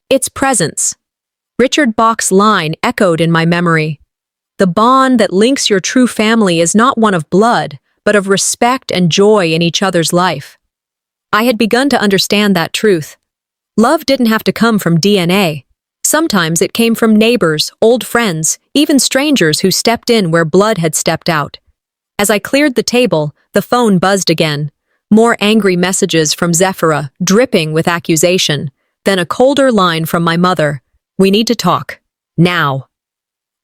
It's presence. Richard Bach's line echoed in my memory. The bond that links your true family is not one of blood, but of respect and joy in each other's life. I had begun to understand that truth. Love didn't have to come from DNA. Sometimes it came from neighbors, old friends, even strangers who stepped in where blood had stepped out. As I cleared the table, the phone buzzed again. More angry messages from Zephyra, dripping with accusation. Then a colder line from my mother. "We need to talk. Now."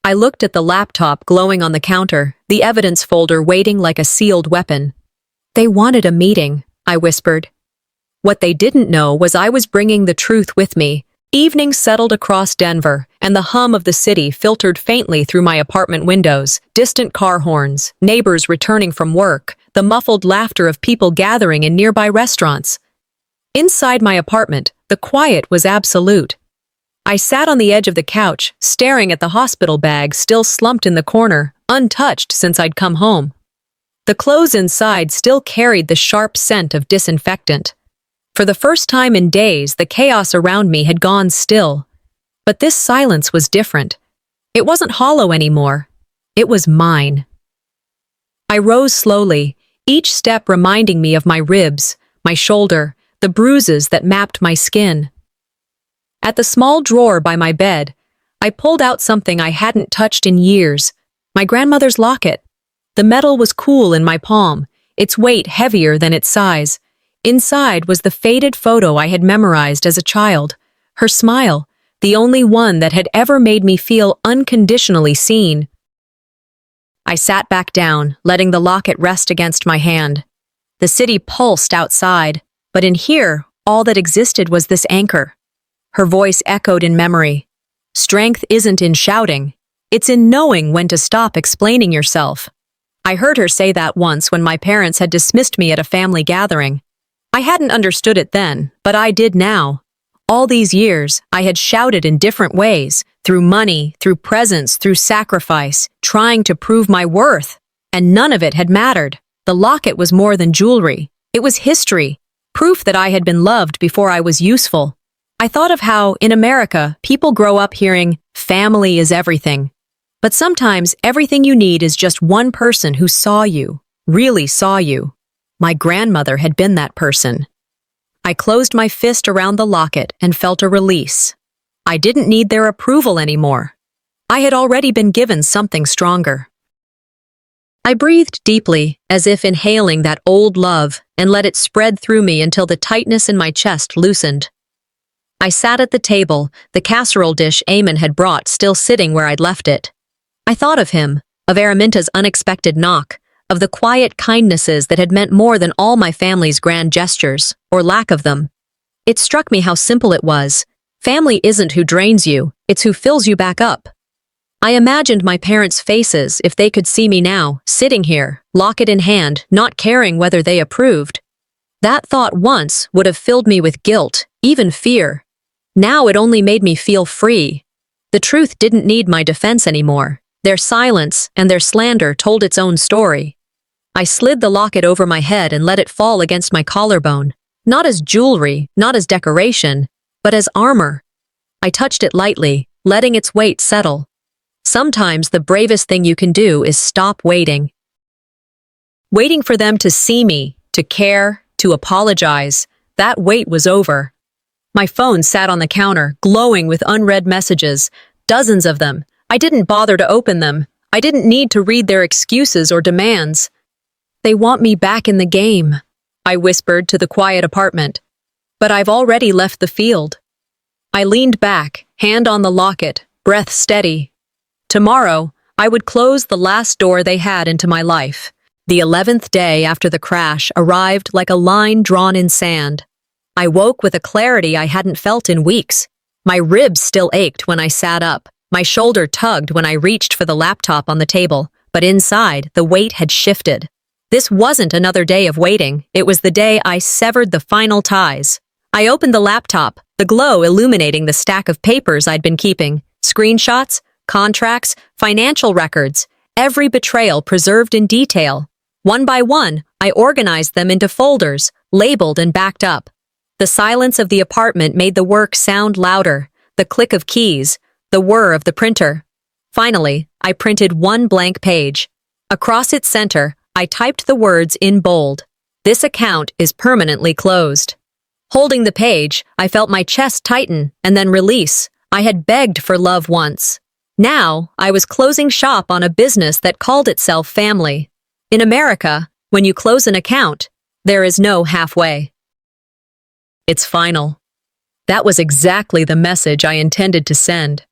I looked at the laptop glowing on the counter, the evidence folder waiting like a sealed weapon. "They wanted a meeting," I whispered. What they didn't know was I was bringing the truth with me. Evening settled across Denver, and the hum of the city filtered faintly through my apartment windows, distant car horns, neighbors returning from work, the muffled laughter of people gathering in nearby restaurants. Inside my apartment, the quiet was absolute. I sat on the edge of the couch, staring at the hospital bag still slumped in the corner, untouched since I'd come home. The clothes inside still carried the sharp scent of disinfectant. For the first time in days, the chaos around me had gone still. But this silence was different. It wasn't hollow anymore. It was mine. I rose slowly, each step reminding me of my ribs, my shoulder, the bruises that mapped my skin. At the small drawer by my bed, I pulled out something I hadn't touched in years, my grandmother's locket. The metal was cool in my palm, its weight heavier than its size. Inside was the faded photo I had memorized as a child, her smile, the only one that had ever made me feel unconditionally seen. I sat back down, letting the locket rest against my hand. The city pulsed outside, but in here, all that existed was this anchor. Her voice echoed in memory. "Strength isn't in shouting. It's in knowing when to stop explaining yourself." I heard her say that once when my parents had dismissed me at a family gathering. I hadn't understood it then, but I did now. All these years, I had shouted in different ways, through money, through presence, through sacrifice, trying to prove my worth. And none of it had mattered. The locket was more than jewelry. It was history, proof that I had been loved before I was useful. I thought of how, in America, people grow up hearing, "Family is everything." But sometimes everything you need is just one person who saw you, really saw you. My grandmother had been that person. I closed my fist around the locket and felt a release. I didn't need their approval anymore. I had already been given something stronger. I breathed deeply, as if inhaling that old love, and let it spread through me until the tightness in my chest loosened. I sat at the table, the casserole dish Eamon had brought still sitting where I'd left it. I thought of him, of Araminta's unexpected knock, of the quiet kindnesses that had meant more than all my family's grand gestures, or lack of them. It struck me how simple it was. Family isn't who drains you, it's who fills you back up. I imagined my parents' faces if they could see me now, sitting here, locket in hand, not caring whether they approved. That thought once would have filled me with guilt, even fear. Now it only made me feel free. The truth didn't need my defense anymore. Their silence and their slander told its own story. I slid the locket over my head and let it fall against my collarbone, not as jewelry, not as decoration, but as armor. I touched it lightly, letting its weight settle. Sometimes the bravest thing you can do is stop waiting. Waiting for them to see me, to care, to apologize. That wait was over. My phone sat on the counter, glowing with unread messages, dozens of them. I didn't bother to open them. I didn't need to read their excuses or demands. They want me back in the game, I whispered to the quiet apartment. But I've already left the field. I leaned back, hand on the locket, breath steady. Tomorrow, I would close the last door they had into my life. The 11th day after the crash arrived like a line drawn in sand. I woke with a clarity I hadn't felt in weeks. My ribs still ached when I sat up. My shoulder tugged when I reached for the laptop on the table, but inside, the weight had shifted. This wasn't another day of waiting. It was the day I severed the final ties. I opened the laptop, the glow illuminating the stack of papers I'd been keeping. Screenshots, contracts, financial records, every betrayal preserved in detail. One by one, I organized them into folders, labeled and backed up. The silence of the apartment made the work sound louder, the click of keys, the whir of the printer. Finally, I printed one blank page. Across its center, I typed the words in bold. This account is permanently closed. Holding the page, I felt my chest tighten and then release. I had begged for love once. Now, I was closing shop on a business that called itself family. In America, when you close an account, there is no halfway. It's final. That was exactly the message I intended to send.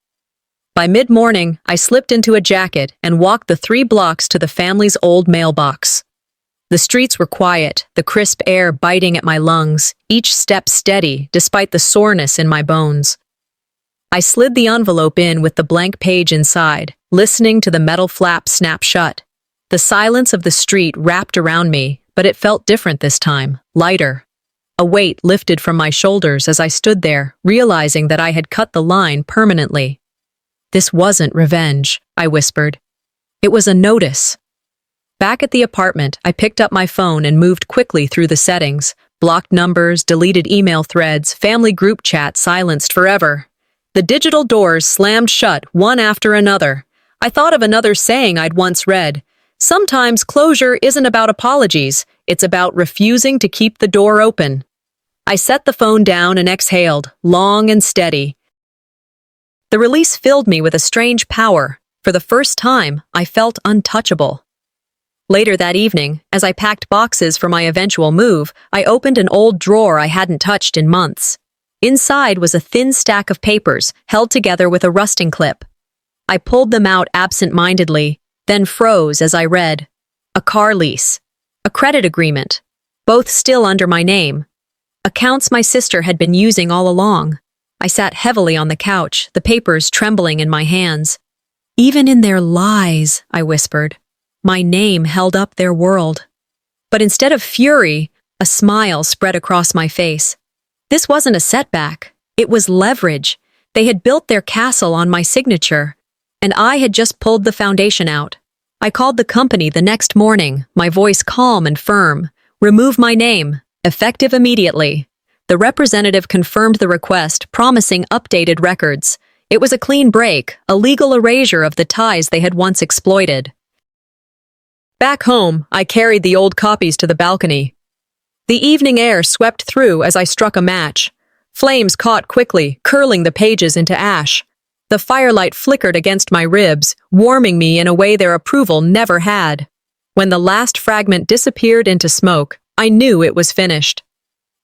By mid-morning, I slipped into a jacket and walked the 3 blocks to the family's old mailbox. The streets were quiet, the crisp air biting at my lungs, each step steady despite the soreness in my bones. I slid the envelope in with the blank page inside, listening to the metal flap snap shut. The silence of the street wrapped around me, but it felt different this time, lighter. A weight lifted from my shoulders as I stood there, realizing that I had cut the line permanently. This wasn't revenge, I whispered. It was a notice. Back at the apartment, I picked up my phone and moved quickly through the settings. Blocked numbers, deleted email threads, family group chat silenced forever. The digital doors slammed shut, one after another. I thought of another saying I'd once read. Sometimes closure isn't about apologies, it's about refusing to keep the door open. I set the phone down and exhaled, long and steady. The release filled me with a strange power. For the first time, I felt untouchable. Later that evening, as I packed boxes for my eventual move, I opened an old drawer I hadn't touched in months. Inside was a thin stack of papers, held together with a rusting clip. I pulled them out absent-mindedly, then froze as I read. A car lease. A credit agreement. Both still under my name. Accounts my sister had been using all along. I sat heavily on the couch, the papers trembling in my hands. Even in their lies, I whispered, my name held up their world. But instead of fury, a smile spread across my face. This wasn't a setback. It was leverage. They had built their castle on my signature, and I had just pulled the foundation out. I called the company the next morning, my voice calm and firm. Remove my name, effective immediately. The representative confirmed the request, promising updated records. It was a clean break, a legal erasure of the ties they had once exploited. Back home, I carried the old copies to the balcony. The evening air swept through as I struck a match. Flames caught quickly, curling the pages into ash. The firelight flickered against my ribs, warming me in a way their approval never had. When the last fragment disappeared into smoke, I knew it was finished.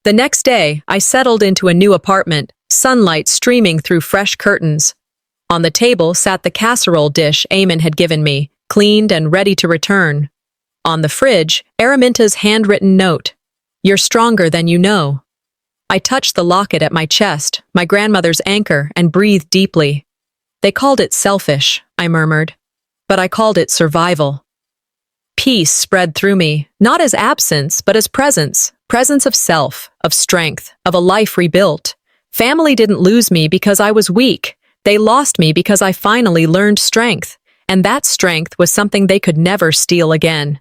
The next day, I settled into a new apartment, sunlight streaming through fresh curtains. On the table sat the casserole dish Eamon had given me, cleaned and ready to return. On the fridge, Araminta's handwritten note. "You're stronger than you know." I touched the locket at my chest, my grandmother's anchor, and breathed deeply. "They called it selfish," I murmured. "But I called it survival." Peace spread through me, not as absence, but as presence. Presence of self, of strength, of a life rebuilt. Family didn't lose me because I was weak. They lost me because I finally learned strength. And that strength was something they could never steal again.